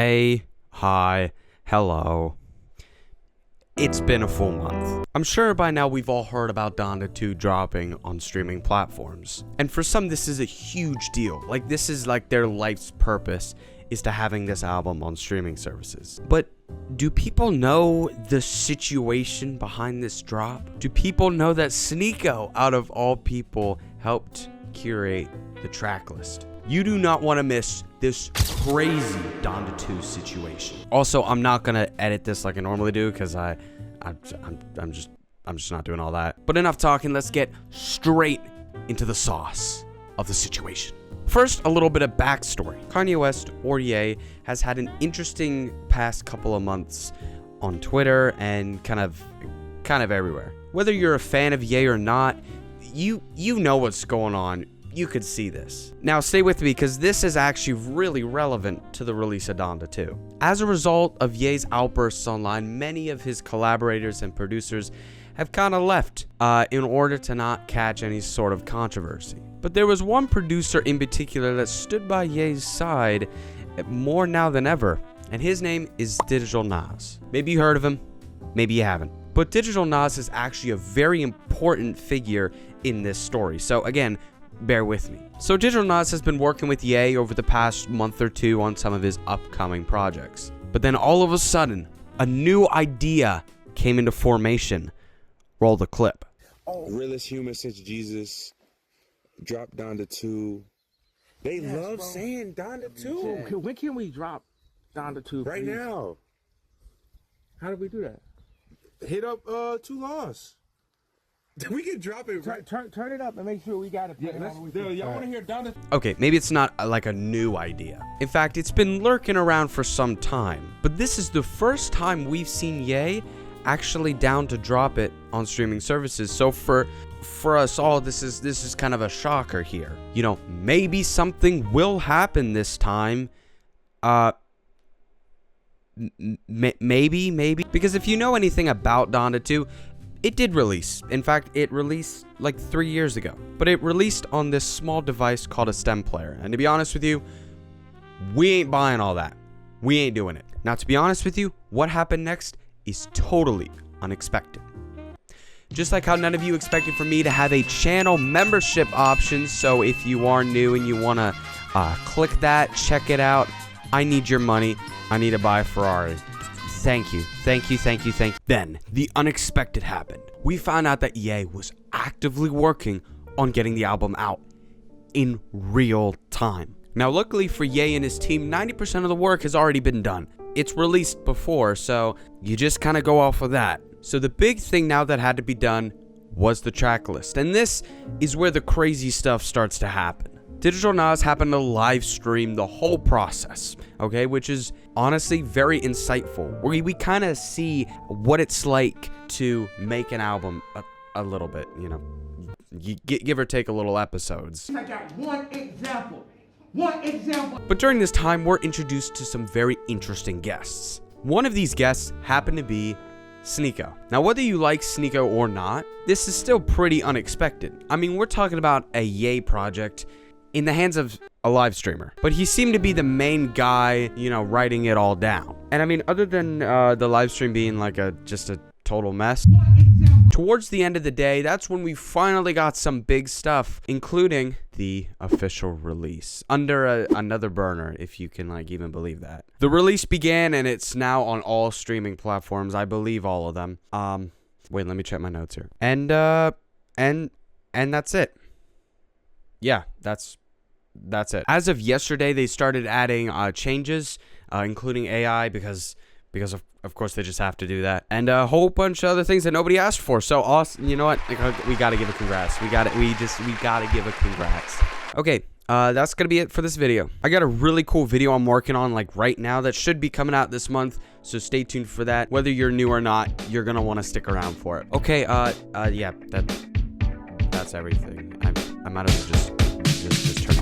Hey, hi, hello. It's been a full month. I'm sure by now we've all heard about Donda 2 dropping on streaming platforms. And for some, this is a huge deal. Like, this is like their life's purpose is to having this album on streaming services. But do people know the situation behind this drop? Do people know that Sneeko, out of all people, helped curate the track list? You do not want to miss this crazy Donda 2 situation. Also, I'm not gonna edit this like I normally do because I'm just not doing all that. But enough talking, let's get straight into the sauce of the situation. First, a little bit of backstory. Kanye West, or Ye, has had an interesting past couple of months on Twitter and kind of everywhere. Whether you're a fan of Ye or not, you know what's going on. You could see this. Now stay with me because this is actually really relevant to the release of Donda 2. As a result of Ye's outbursts online, many of his collaborators and producers have kind of left in order to not catch any sort of controversy. But there was one producer in particular that stood by Ye's side more now than ever, and his name is Digital Nas. Maybe you heard of him, maybe you haven't. But Digital Nas is actually a very important figure in this story. So again, bear with me. So Digital Nas has been working with Ye over the past month or two on some of his upcoming projects. But then all of a sudden, a new idea came into formation. Roll the clip. Realest human since Jesus. Drop Donda 2. They love saying Donda 2. When can we drop Donda 2? Right please? now. How do we do that? Hit up 2 Laws. We can drop it right. Turn it up and make sure we got it. Y'all want to hear Donda? Okay, maybe it's not like a new idea. In fact, it's been lurking around for some time. But this is the first time we've seen Ye actually down to drop it on streaming services. So for us all, this is kind of a shocker here. You know, maybe something will happen this time. Maybe. Because if you know anything about Donda 2, it did release. In fact, it released like 3 years ago. But it released on this small device called a stem player. And to be honest with you, we ain't buying all that. We ain't doing it. Now, to be honest with you, what happened next is totally unexpected. Just like how none of you expected for me to have a channel membership option. So if you are new and you want to click that, check it out. I need your money. I need to buy a Ferrari. Thank you. Then, the unexpected happened. We found out that Ye was actively working on getting the album out in real time. Now, luckily for Ye and his team, 90% of the work has already been done. It's released before, so you just kind of go off of that. So the big thing now that had to be done was the track list. And this is where the crazy stuff starts to happen. Digital Nas happened to live stream the whole process, okay, which is honestly very insightful. We kind of see what it's like to make an album a little bit, you know, give or take a little episodes. I got one example. But during this time, we're introduced to some very interesting guests. One of these guests happened to be Sneeko. Now, whether you like Sneeko or not, this is still pretty unexpected. I mean, we're talking about a Ye project in the hands of a live streamer. But he seemed to be the main guy, you know, writing it all down. And I mean, other than the live stream being like just a total mess, towards the end of the day, that's when we finally got some big stuff, including the official release under another burner, if you can like even believe that. The release began and it's now on all streaming platforms. I believe all of them. Wait, let me check my notes here. And that's it. Yeah, that's it. As of yesterday, they started adding changes, including AI, because of course they just have to do that, and a whole bunch of other things that nobody asked for. So awesome, you know what? We gotta give a congrats. We gotta give a congrats. Okay, that's gonna be it for this video. I got a really cool video I'm working on like right now that should be coming out this month. So stay tuned for that. Whether you're new or not, you're gonna want to stick around for it. Okay, yeah, that's everything. I might as well just turn